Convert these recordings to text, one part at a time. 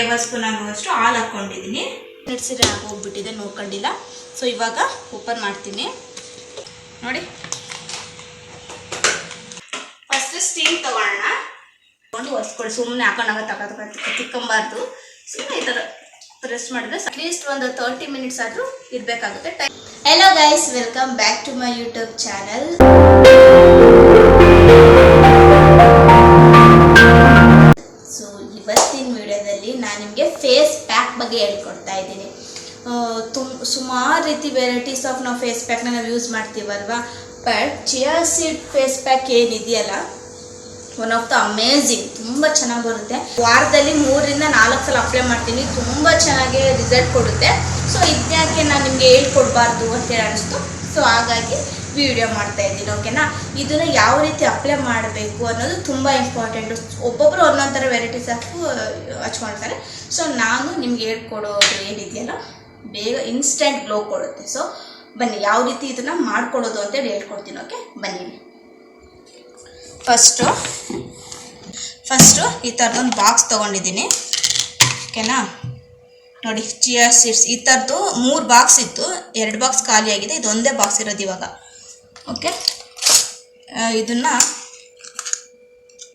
Table spoon ಆಗುವಷ್ಟು ಹಾಲು ಹಾಕೊಂಡಿದ್ದೀನಿ. ಮಿಕ್ಸಿಗೆ ಹೋಗ್ಬಿಟ್ಟಿದೆ, ನೋಡ್ಕೊಂಡಿಲ್ಲ. ಸೊ ಇವಾಗ ಓಪನ್ ಮಾಡ್ತೀನಿ ನೋಡಿ. ಫಸ್ಟ್ ಸ್ಟೀಮ್ ತಗೊಳ್ಳೋಣ. ತಗೊಂಡು ಒರೆಸ್ಕೊಳ್ಳಿ. ಸುಮ್ಮನೆ ಹಾಕೊಂಡಾಗ ತಿಕ್ಕೊಂಬಾರ್ದು. ಸುಮ್ಮನೆ ಈ ಥರ ರೆಸ್ಟ್ ಮಾಡಿದ್ರೆ ಅಟ್ಲೀಸ್ಟ್ ಒಂದು 30 ಮಿನಿಟ್ಸ್ ಆದರೂ ಇರಬೇಕಾಗುತ್ತೆ time. Hello guys, welcome back to my YouTube channel. So ಇವತ್ತಿನ ವಿಡಿಯೋದಲ್ಲಿ ನಾನು ನಿಮಗೆ ಫೇಸ್ ಪ್ಯಾಕ್ ಬಗ್ಗೆ ಹೇಳ್ಕೊಡ್ತಾ ಇದ್ದೀನಿ. ಸುಮಾರು ರೀತಿ ವೆರೈಟೀಸ್ ಆಫ್ ನಾವು ಫೇಸ್ ಪ್ಯಾಕ್ನ ನಾವು ಯೂಸ್ ಮಾಡ್ತೀವಲ್ವಾ. But chia seed face pack ಏನಿದೆಯಲ್ಲ, ಒನ್ ಆಫ್ ದ ಅಮೇಝಿಂಗ್. ತುಂಬ ಚೆನ್ನಾಗಿ ಬರುತ್ತೆ. ವಾರದಲ್ಲಿ 3 ರಿಂದ 4 ಸಲ ಅಪ್ಲೈ ಮಾಡ್ತೀನಿ. ತುಂಬ ಚೆನ್ನಾಗಿ ರಿಸಲ್ಟ್ ಕೊಡುತ್ತೆ. ಸೊ ಇದ್ಯಾಕೆ ನಾನು ನಿಮಗೆ ಹೇಳ್ಕೊಡ್ಬಾರ್ದು ಅಂತೇಳಿ ಅನಿಸ್ತು. ಸೊ ಹಾಗಾಗಿ ವಿಡಿಯೋ ಮಾಡ್ತಾ ಇದ್ದೀನಿ. ಓಕೆನಾ. ಇದನ್ನು ಯಾವ ರೀತಿ ಅಪ್ಲೈ ಮಾಡಬೇಕು ಅನ್ನೋದು ತುಂಬ ಇಂಪಾರ್ಟೆಂಟು. ಒಬ್ಬೊಬ್ಬರು ಒಂದೊಂದು ಥರ ವೆರೈಟೀಸ್ ಆಫ್ ಹಚ್ಕೊಳ್ತಾರೆ. ಸೊ ನಾನು ನಿಮ್ಗೆ ಹೇಳ್ಕೊಡೋದು ಏನಿದೆಯಲ್ಲ, ಬೇಗ ಇನ್ಸ್ಟೆಂಟ್ ಗ್ಲೋ ಕೊಡುತ್ತೆ. ಸೊ ಬನ್ನಿ, ಯಾವ ರೀತಿ ಇದನ್ನು ಮಾಡ್ಕೊಡೋದು ಅಂತೇಳಿ ಹೇಳ್ಕೊಡ್ತೀನಿ. ಓಕೆ, ಬನ್ನಿ. ಫಸ್ಟು ಈ ಥರದೊಂದು ಬಾಕ್ಸ್ ತೊಗೊಂಡಿದ್ದೀನಿ. ಓಕೆನಾ. ನೋಡಿ, ಚಿಯಾ ಸೀಡ್ಸ್ ಈ ಥರದ್ದು 3 ಬಾಕ್ಸ್ ಇತ್ತು. 2 ಬಾಕ್ಸ್ ಖಾಲಿಯಾಗಿದೆ. ಇದೊಂದೇ ಬಾಕ್ಸ್ ಇರೋದು ಇವಾಗ. ಓಕೆ, ಇದನ್ನು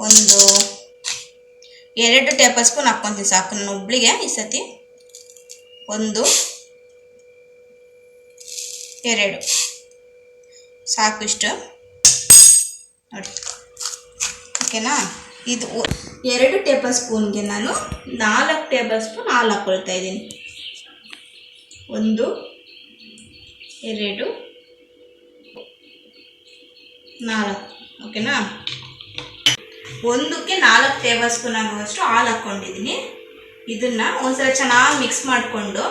ಒಂದು 2 ಟೇಬಲ್ ಸ್ಪೂನ್ ಹಾಕ್ಕೊತೀನಿ ಸಾಕು. ನಾನು ಒಬ್ಳಿಗೆ ಈ ಸತಿ 1 2 ಸಾಕು, ಇಷ್ಟು ನೋಡಿ. ಓಕೆನಾ. ಇದು 2 ಟೇಬಲ್ ಸ್ಪೂನ್ಗೆ ನಾನು 4 ಟೇಬಲ್ ಸ್ಪೂನ್ ಹಾಲು ಹಾಕ್ಕೊಳ್ತಾ ಇದ್ದೀನಿ. 1 2 4. ಓಕೆನಾ. 1ಕ್ಕೆ 4 ಟೇಬಲ್ ಸ್ಪೂನ್ ಆಗುವಷ್ಟು ಹಾಲು ಹಾಕ್ಕೊಂಡಿದ್ದೀನಿ. ಇದನ್ನು ಒಂದ್ಸಲ ಚೆನ್ನಾಗಿ ಮಿಕ್ಸ್ ಮಾಡಿಕೊಂಡು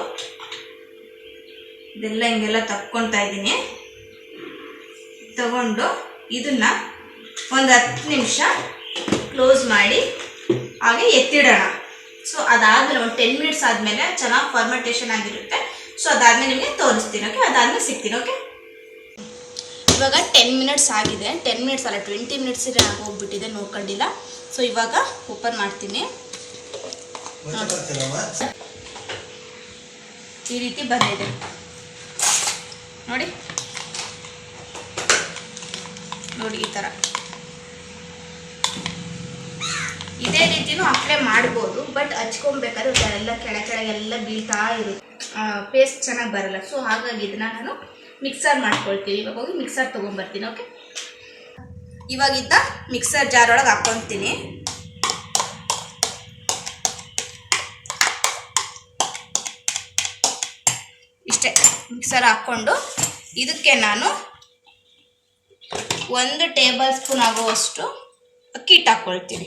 ಇದೆಲ್ಲ ಹಿಂಗೆಲ್ಲ ತಕ್ಕೊಳ್ತಾ ಇದ್ದೀನಿ. ತಗೊಂಡು ಇದನ್ನು ಒಂದು 10 ನಿಮಿಷ ಕ್ಲೋಸ್ ಮಾಡಿ ಹಾಗೆ ಎತ್ತಿಡೋಣ. ಸೊ ಅದಾದಮೇಲೆ ಒಂದು 10 ಮಿನಿಟ್ಸ್ ಆದಮೇಲೆ ಚೆನ್ನಾಗಿ ಫರ್ಮೆಂಟೇಷನ್ ಆಗಿರುತ್ತೆ. ಸೊ ಅದಾದಮೇಲೆ ನಿಮಗೆ ತೋರಿಸ್ತೀನಿ. ಓಕೆ, ಅದಾದಮೇಲೆ ಸಿಗ್ತೀನಿ. ಓಕೆ, ಇವಾಗ 10 ಮಿನಿಟ್ಸ್ ಆಗಿದೆ. 10 ಮಿನಿಟ್ಸ್ ಅಲ್ಲ, 20 ಮಿನಿಟ್ಸ್ ಹೋಗ್ಬಿಟ್ಟಿದೆ, ನೋಡ್ಕೊಂಡಿಲ್ಲ. ಸೊ ಇವಾಗ ಓಪನ್ ಮಾಡ್ತೀನಿ. ಈ ರೀತಿ ಬಂದಿದೆ ನೋಡಿ. ನೋಡಿ ಈ ಥರ. ಇದೇ ರೀತಿನೂ ಅಪ್ಲೈ ಮಾಡ್ಬೋದು. ಬಟ್ ಹಚ್ಕೊಬೇಕಾದ್ರೆ ಎಲ್ಲ ಕೆಳಗೆಲ್ಲ ಬೀಳ್ತಾ ಇರುತ್ತೆ. ಪೇಸ್ಟ್ ಚೆನ್ನಾಗಿ ಬರಲ್ಲ. ಸೊ ಹಾಗಾಗಿ ಇದನ್ನ ನಾನು ಮಿಕ್ಸರ್ ಮಾಡ್ಕೊಳ್ತೀನಿ. ಇವಾಗ ಹೋಗಿ ಮಿಕ್ಸರ್ ತೊಗೊಂಬರ್ತೀನಿ. ಓಕೆ, ಇವಾಗ ಇದನ್ನ ಮಿಕ್ಸರ್ ಜಾರ್ ಒಳಗೆ ಹಾಕ್ಕೊತೀನಿ. ಇಷ್ಟೇ ಮಿಕ್ಸರ್ ಹಾಕ್ಕೊಂಡು ಇದಕ್ಕೆ ನಾನು 1 ಟೇಬಲ್ ಸ್ಪೂನ್ ಆಗುವಷ್ಟು ಅಕ್ಕಿ ಹಿಟ್ಟು ಹಾಕ್ಕೊಳ್ತೀನಿ.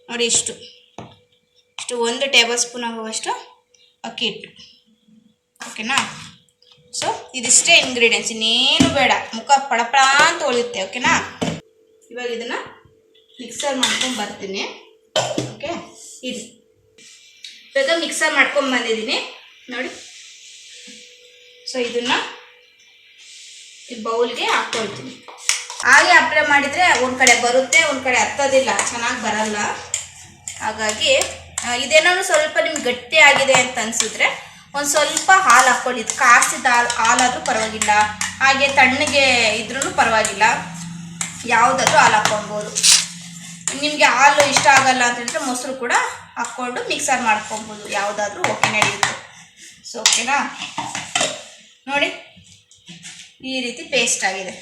ನೋಡಿ, ಇಷ್ಟು 1 ಟೇಬಲ್ ಸ್ಪೂನ್ ಆಗುವಷ್ಟು ಅಕ್ಕಿ ಹಿಟ್ಟು. ಓಕೆನಾ. ಸೊ ಇದಿಷ್ಟೇ ಇಂಗ್ರೀಡಿಯೆಂಟ್ಸ್, ಇನ್ನೇನು ಬೇಡ. ಮುಖ ಪಳಪಳ ಅಂತ ಹೊಳೆಯುತ್ತೆ. ಓಕೆನಾ. ಇವಾಗ ಇದನ್ನು ಮಿಕ್ಸರ್ ಮಾಡ್ಕೊಂಡು ಬರ್ತೀನಿ. ಓಕೆ, ಇದು ಇವಾಗ ಮಿಕ್ಸರ್ ಮಾಡ್ಕೊಂಡು ಬಂದಿದ್ದೀನಿ ನೋಡಿ. ಸೊ ಇದನ್ನು ಈ ಬೌಲ್ಗೆ ಹಾಕ್ಕೊಳ್ತೀನಿ. ಹಾಗೆ ಅಪ್ಲೈ ಮಾಡಿದರೆ ಒಂದು ಕಡೆ ಬರುತ್ತೆ, ಒಂದು ಕಡೆ ಹತ್ತೋದಿಲ್ಲ, ಚೆನ್ನಾಗಿ ಬರಲ್ಲ. ಹಾಗಾಗಿ ಇದೇನಾದ್ರು ಸ್ವಲ್ಪ ನಿಮ್ಗೆ ಗಟ್ಟಿ ಆಗಿದೆ ಅಂತ ಅನಿಸಿದ್ರೆ ಒಂದು ಸ್ವಲ್ಪ ಹಾಲು ಹಾಕ್ಕೊಳ್ಳಿ. ಇದು ಕಾಸಿದ ಹಾಲಾದರೂ ಪರವಾಗಿಲ್ಲ, ಹಾಗೆ ತಣ್ಣಗೆ ಇದ್ರೂ ಪರವಾಗಿಲ್ಲ, ಯಾವುದಾದ್ರೂ ಹಾಲು ಹಾಕ್ಕೊಳ್ಬೋದು. ನಿಮಗೆ ಹಾಲು ಇಷ್ಟ ಆಗಲ್ಲ ಅಂತ ಹೇಳಿದ್ರೆ ಮೊಸರು ಕೂಡ ಹಾಕ್ಕೊಂಡು ಮಿಕ್ಸರ್ ಮಾಡ್ಕೊಬೋದು. ಯಾವುದಾದ್ರೂ ಓಕೆ ನಡೆಯುತ್ತೆ. ಸೊ ಓಕೆನಾ. ನೋಡಿ, ಈ ರೀತಿ ಪೇಸ್ಟ್ ಆಗಿದೆ.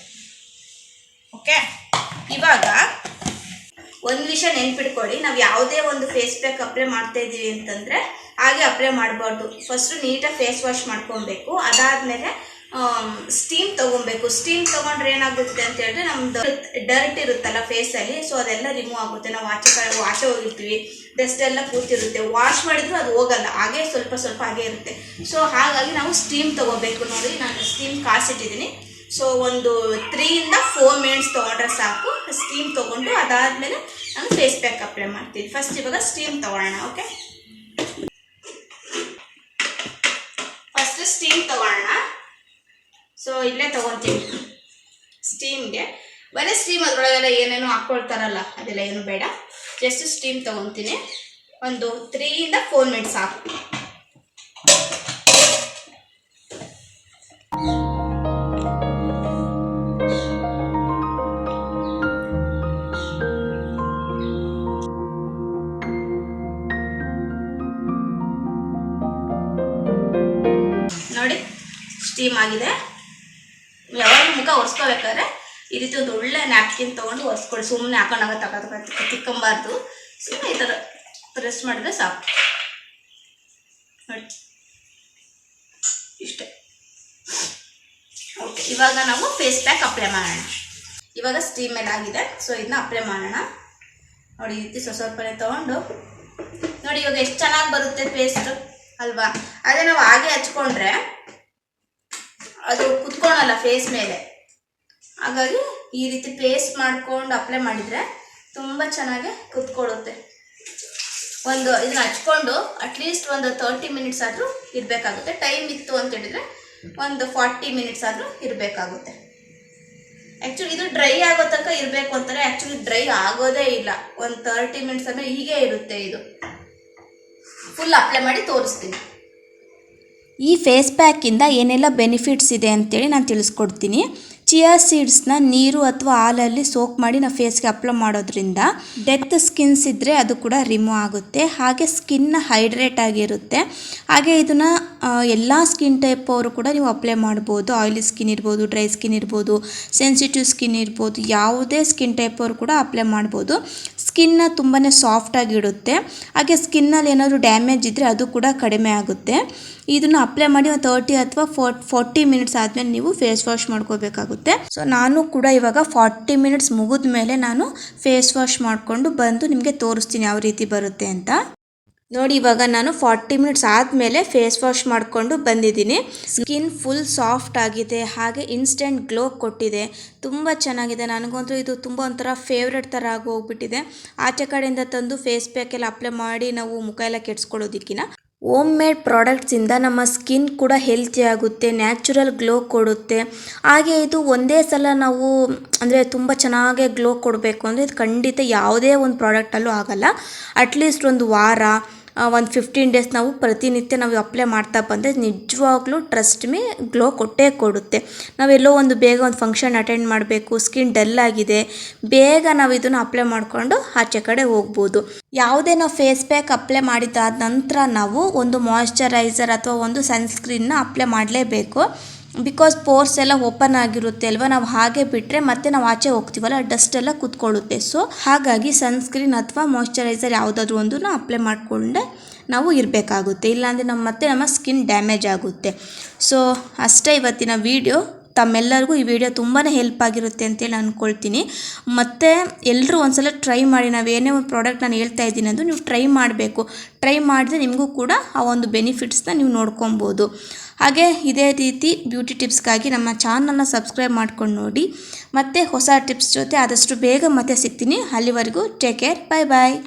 ಓಕೆ, ಇವಾಗ ಒಂದು ವಿಷಯ ನೆನ್ಪಿಟ್ಕೊಳ್ಳಿ. ನಾವು ಯಾವುದೇ ಒಂದು ಫೇಸ್ ಪ್ಯಾಕ್ ಅಪ್ಲೈ ಮಾಡ್ತಾ ಇದ್ದೀವಿ ಅಂತಂದರೆ ಹಾಗೆ ಅಪ್ಲೈ ಮಾಡಬಾರ್ದು. ಫಸ್ಟು ನೀಟಾಗಿ ಫೇಸ್ ವಾಶ್ ಮಾಡ್ಕೊಬೇಕು. ಅದಾದಮೇಲೆ ಸ್ಟೀಮ್ ತೊಗೊಬೇಕು. ಸ್ಟೀಮ್ ತೊಗೊಂಡ್ರೆ ಏನಾಗುತ್ತೆ ಅಂತ ಹೇಳಿದ್ರೆ ನಮ್ಮದು ಡರ್ಟ್ ಇರುತ್ತಲ್ಲ ಫೇಸಲ್ಲಿ, ಸೊ ಅದೆಲ್ಲ ರಿಮೂವ್ ಆಗುತ್ತೆ. ನಾವು ಆಚೆ ಹೋಗಿರ್ತೀವಿ, ಡಸ್ಟ್ ಎಲ್ಲ ಕೂತಿರುತ್ತೆ. ವಾಶ್ ಮಾಡಿದ್ರು ಅದು ಹೋಗಲ್ಲ, ಹಾಗೆ ಸ್ವಲ್ಪ ಹಾಗೆ ಇರುತ್ತೆ. ಸೊ ಹಾಗಾಗಿ ನಾವು ಸ್ಟೀಮ್ ತೊಗೋಬೇಕು. ನೋಡಿ, ನಾನು ಸ್ಟೀಮ್ ಕಾಸಿಟ್ಟಿದ್ದೀನಿ. ಸೊ ಒಂದು 3 ರಿಂದ 4 ಮಿನಿಟ್ಸ್ ತೊಗೊಂಡ್ರೆ ಸಾಕು. ಸ್ಟೀಮ್ ತೊಗೊಂಡು ಅದಾದಮೇಲೆ ನಾನು ಫೇಸ್ ಪ್ಯಾಕ್ ಅಪ್ಲೈ ಮಾಡ್ತೀನಿ. ಫಸ್ಟ್ ಇವಾಗ ಸ್ಟೀಮ್ ತೊಗೊಳ್ಳೋಣ. ಓಕೆ, ಫಸ್ಟ್ ಸ್ಟೀಮ್ ತೊಗೊಳ್ಳೋಣ. ಸೊ ಇಲ್ಲೇ ತೊಗೊತೀನಿ ಸ್ಟೀಮ್ಗೆ. ಬರೀ ಸ್ಟೀಮ್ ಅದರೊಳಗೆಲ್ಲ ಏನೇನೋ ಹಾಕ್ಕೊಳ್ತಾರಲ್ಲ, ಅದೆಲ್ಲ ಏನು ಬೇಡ. ಜಸ್ಟ್ ಸ್ಟೀಮ್ ತೊಗೊತೀನಿ. ಒಂದು 3 ಇಂದ 4 ಮಿನಿಟ್ಸ್ ಸಾಕು. ನೋಡಿ ಸ್ಟೀಮ್ ಆಗಿದೆ. ಯಾವಾಗ ಮುಖ ಒರೆಸ್ಕೋಬೇಕಾದ್ರೆ ಈ ರೀತಿ ಒಂದು ಒಳ್ಳೆ ನ್ಯಾಪ್ಕಿನ್ ತೊಗೊಂಡು ಒರೆಸ್ಕೊಳ್ಳಿ. ಸುಮ್ಮನೆ ಹಾಕೊಂಡಾಗ ತಿಕ್ಕೊಂಬಾರ್ದು. ಸುಮ್ಮನೆ ಈ ಥರ ಪ್ರೆಸ್ ಮಾಡಿದ್ರೆ ಸಾಕು. ನೋಡಿ ಇಷ್ಟೇ. ಓಕೆ, ಇವಾಗ ನಾವು ಫೇಸ್ ಪ್ಯಾಕ್ ಅಪ್ಲೈ ಮಾಡೋಣ. ಇವಾಗ ಸ್ಟೀಮ್ ಮೇಲೆ ಆಗಿದೆ. ಸೊ ಇದನ್ನ ಅಪ್ಲೈ ಮಾಡೋಣ. ನೋಡಿ ಈ ರೀತಿ ಸ್ವಲ್ಪನೇ ತೊಗೊಂಡು ನೋಡಿ ಇವಾಗ ಎಷ್ಟು ಚೆನ್ನಾಗಿ ಬರುತ್ತೆ ಪೇಸ್ಟ್ ಅಲ್ವಾ. ಅದೇ ನಾವು ಹಾಗೆ ಹಚ್ಕೊಂಡ್ರೆ ಅದು ಕುತ್ಕೊಳಲ್ಲ ಫೇಸ್ ಮೇಲೆ. ಹಾಗಾಗಿ ಈ ರೀತಿ ಪೇಸ್ಟ್ ಮಾಡ್ಕೊಂಡು ಅಪ್ಲೈ ಮಾಡಿದರೆ ತುಂಬ ಚೆನ್ನಾಗಿ ಕುತ್ಕೊಳ್ಳುತ್ತೆ. ಇದನ್ನ ಹಚ್ಕೊಂಡು ಅಟ್ಲೀಸ್ಟ್ ಒಂದು 30 ಮಿನಿಟ್ಸ್ ಆದರೂ ಇರಬೇಕಾಗುತ್ತೆ. ಟೈಮ್ ಇತ್ತು ಅಂತ ಹೇಳಿದರೆ ಒಂದು 40 ಮಿನಿಟ್ಸ್ ಆದರೂ ಇರಬೇಕಾಗುತ್ತೆ. ಆ್ಯಕ್ಚುಲಿ ಇದು ಡ್ರೈ ಆಗೋ ತನಕ ಇರಬೇಕು ಅಂತಾರೆ. ಆ್ಯಕ್ಚುಲಿ ಡ್ರೈ ಆಗೋದೇ ಇಲ್ಲ. ಒಂದು 30 ಮಿನಿಟ್ಸ್ ಆದಮೇಲೆ ಹೀಗೆ ಇರುತ್ತೆ. ಇದು ಫುಲ್ ಅಪ್ಲೈ ಮಾಡಿ ತೋರಿಸ್ತೀನಿ. ಈ ಫೇಸ್ ಪ್ಯಾಕಿಂದ ಏನೆಲ್ಲ ಬೆನಿಫಿಟ್ಸ್ ಇದೆ ಅಂತೇಳಿ ನಾನು ತಿಳಿಸ್ಕೊಡ್ತೀನಿ. ಚಿಯಾ ಸೀಡ್ಸ್ನ ನೀರು ಅಥವಾ ಹಾಲಲ್ಲಿ ಸೋಕ್ ಮಾಡಿ ನಾವು ಫೇಸ್ಗೆ ಅಪ್ಲೈ ಮಾಡೋದ್ರಿಂದ ಡೆತ್ ಸ್ಕಿನ್ಸ್ ಇದ್ದರೆ ಅದು ಕೂಡ ರಿಮೂವ್ ಆಗುತ್ತೆ. ಹಾಗೆ ಸ್ಕಿನ್ನ ಹೈಡ್ರೇಟ್ ಆಗಿರುತ್ತೆ. ಹಾಗೆ ಇದನ್ನು ಎಲ್ಲ ಸ್ಕಿನ್ ಟೈಪ್ ಅವರು ಕೂಡ ನೀವು ಅಪ್ಲೈ ಮಾಡ್ಬೋದು. ಆಯಿಲಿ ಸ್ಕಿನ್ ಇರ್ಬೋದು, ಡ್ರೈ ಸ್ಕಿನ್ ಇರ್ಬೋದು, ಸೆನ್ಸಿಟಿವ್ ಸ್ಕಿನ್ ಇರ್ಬೋದು, ಯಾವುದೇ ಸ್ಕಿನ್ ಟೈಪ್ ಅವರು ಕೂಡ ಅಪ್ಲೈ ಮಾಡ್ಬೋದು. ಸ್ಕಿನ್ನ ತುಂಬಾ ಸಾಫ್ಟಾಗಿಡುತ್ತೆ. ಹಾಗೆ ಸ್ಕಿನ್ನಲ್ಲಿ ಏನಾದರೂ ಡ್ಯಾಮೇಜ್ ಇದ್ದರೆ ಅದು ಕೂಡ ಕಡಿಮೆ ಆಗುತ್ತೆ. ಇದನ್ನು ಅಪ್ಲೈ ಮಾಡಿ ಒಂದು 30 ಅಥವಾ 40 ಮಿನಿಟ್ಸ್ ಆದಮೇಲೆ ನೀವು ಫೇಸ್ ವಾಶ್ ಮಾಡ್ಕೋಬೇಕಾಗುತ್ತೆ. ಸೊ ನಾನು ಕೂಡ ಇವಾಗ 40 ಮಿನಿಟ್ಸ್ ಮುಗಿದ ಮೇಲೆ ನಾನು ಫೇಸ್ ವಾಶ್ ಮಾಡಿಕೊಂಡು ಬಂದು ನಿಮಗೆ ತೋರಿಸ್ತೀನಿ ಯಾವ ರೀತಿ ಬರುತ್ತೆ ಅಂತ. ನೋಡಿ ಇವಾಗ ನಾನು 40 ಮಿನಿಟ್ಸ್ ಆದಮೇಲೆ ಫೇಸ್ ವಾಶ್ ಮಾಡಿಕೊಂಡು ಬಂದಿದ್ದೀನಿ. ಸ್ಕಿನ್ ಫುಲ್ ಸಾಫ್ಟ್ ಆಗಿದೆ. ಹಾಗೆ ಇನ್ಸ್ಟೆಂಟ್ ಗ್ಲೋ ಕೊಟ್ಟಿದೆ. ತುಂಬ ಚೆನ್ನಾಗಿದೆ. ನನಗಂತೂ ಇದು ತುಂಬ ಒಂಥರ ಫೇವ್ರೆಟ್ ಥರ ಆಗಿ ಹೋಗ್ಬಿಟ್ಟಿದೆ. ಆಚೆ ಕಡೆಯಿಂದ ತಂದು ಫೇಸ್ ಪ್ಯಾಕ್ ಎಲ್ಲ ಅಪ್ಲೈ ಮಾಡಿ ನಾವು ಮುಖ ಎಲ್ಲ ಕೆಡಿಸ್ಕೊಳ್ಳೋದಕ್ಕಿಂತ ಹೋಮ್ ಮೇಡ್ ಪ್ರಾಡಕ್ಟ್ಸಿಂದ ನಮ್ಮ ಸ್ಕಿನ್ ಕೂಡ ಹೆಲ್ತಿ ಆಗುತ್ತೆ, ನ್ಯಾಚುರಲ್ ಗ್ಲೋ ಕೊಡುತ್ತೆ. ಹಾಗೆ ಇದು ಒಂದೇ ಸಲ ನಾವು ಅಂದರೆ ತುಂಬ ಚೆನ್ನಾಗಿ ಗ್ಲೋ ಕೊಡಬೇಕು ಅಂದರೆ ಇದು ಖಂಡಿತ ಯಾವುದೇ ಒಂದು ಪ್ರಾಡಕ್ಟಲ್ಲೂ ಆಗಲ್ಲ. ಅಟ್ಲೀಸ್ಟ್ ಒಂದು ವಾರ, ಒಂದು 15 ಡೇಸ್ ನಾವು ಪ್ರತಿನಿತ್ಯ ನಾವು ಅಪ್ಲೈ ಮಾಡ್ತಾ ಬಂದರೆ ನಿಜವಾಗ್ಲೂ ಟ್ರಸ್ಟ್ ಮೀ ಗ್ಲೋ ಕೊಟ್ಟೇ ಕೊಡುತ್ತೆ. ನಾವೆಲ್ಲೋ ಬೇಗ ಒಂದು ಫಂಕ್ಷನ್ ಅಟೆಂಡ್ ಮಾಡಬೇಕು, ಸ್ಕಿನ್ ಡಲ್ ಆಗಿದೆ, ಬೇಗ ನಾವು ಇದನ್ನು ಅಪ್ಲೈ ಮಾಡಿಕೊಂಡು ಆಚೆ ಕಡೆ ಹೋಗ್ಬೋದು. ಯಾವುದೇ ನಾವು ಫೇಸ್ ಪ್ಯಾಕ್ ಅಪ್ಲೈ ಮಾಡಿದಾದ ನಂತರ ನಾವು ಒಂದು ಮಾಯ್ಶ್ಚರೈಸರ್ ಅಥವಾ ಒಂದು ಸನ್ಸ್ಕ್ರೀನ್ನ ಅಪ್ಲೈ ಮಾಡಲೇಬೇಕು. ಬಿಕಾಸ್ ಪೋರ್ಸ್ ಎಲ್ಲ ಓಪನ್ ಆಗಿರುತ್ತೆ ಅಲ್ವಾ. ನಾವು ಹಾಗೆ ಬಿಟ್ಟರೆ ಮತ್ತೆ ನಾವು ಆಚೆ ಹೋಗ್ತೀವಲ್ಲ ಡಸ್ಟ್ ಎಲ್ಲ ಕೂತ್ಕೊಳ್ಳುತ್ತೆ. ಸೊ ಹಾಗಾಗಿ ಸನ್ಸ್ಕ್ರೀನ್ ಅಥವಾ ಮಾಯ್ಶ್ಚರೈಸರ್ ಯಾವುದಾದ್ರೂ ಒಂದನ್ನು ಅಪ್ಲೈ ಮಾಡಿಕೊಂಡೆ ನಾವು ಇರಬೇಕಾಗುತ್ತೆ. ಇಲ್ಲಾಂದರೆ ನಮ್ಮ ಸ್ಕಿನ್ ಡ್ಯಾಮೇಜ್ ಆಗುತ್ತೆ. ಸೊ ಅಷ್ಟೇ ಇವತ್ತಿನ ವಿಡಿಯೋ. ತಮ್ಮೆಲ್ಲರಿಗೂ ಈ ವಿಡಿಯೋ ತುಂಬಾ ಹೆಲ್ಪ್ ಆಗಿರುತ್ತೆ ಅಂತೇಳಿ ಅಂದ್ಕೊಳ್ತೀನಿ. ಮತ್ತು ಎಲ್ಲರೂ ಒಂದ್ಸಲ ಟ್ರೈ ಮಾಡಿ. ನಾವೇನೇ ಒಂದು ಪ್ರಾಡಕ್ಟ್ ನಾನು ಹೇಳ್ತಾ ಇದ್ದೀನಿ ಅದು ನೀವು ಟ್ರೈ ಮಾಡಬೇಕು. ಟ್ರೈ ಮಾಡಿದ್ರೆ ನಿಮಗೂ ಕೂಡ ಆ ಒಂದು ಬೆನಿಫಿಟ್ಸ್ನ ನೀವು ನೋಡ್ಕೊಬೋದು. ಹಾಗೆ ಇದೇ ರೀತಿ ಬ್ಯೂಟಿ ಟಿಪ್ಸ್ಗಾಗಿ ನಮ್ಮ ಚಾನಲ್ನ ಸಬ್ಸ್ಕ್ರೈಬ್ ಮಾಡ್ಕೊಂಡು ನೋಡಿ. ಮತ್ತು ಹೊಸ ಟಿಪ್ಸ್ ಜೊತೆ ಆದಷ್ಟು ಬೇಗ ಮತ್ತೆ ಸಿಗ್ತೀನಿ. ಅಲ್ಲಿವರೆಗೂ ಟೇಕ್ ಕೇರ್. ಬಾಯ್ ಬಾಯ್.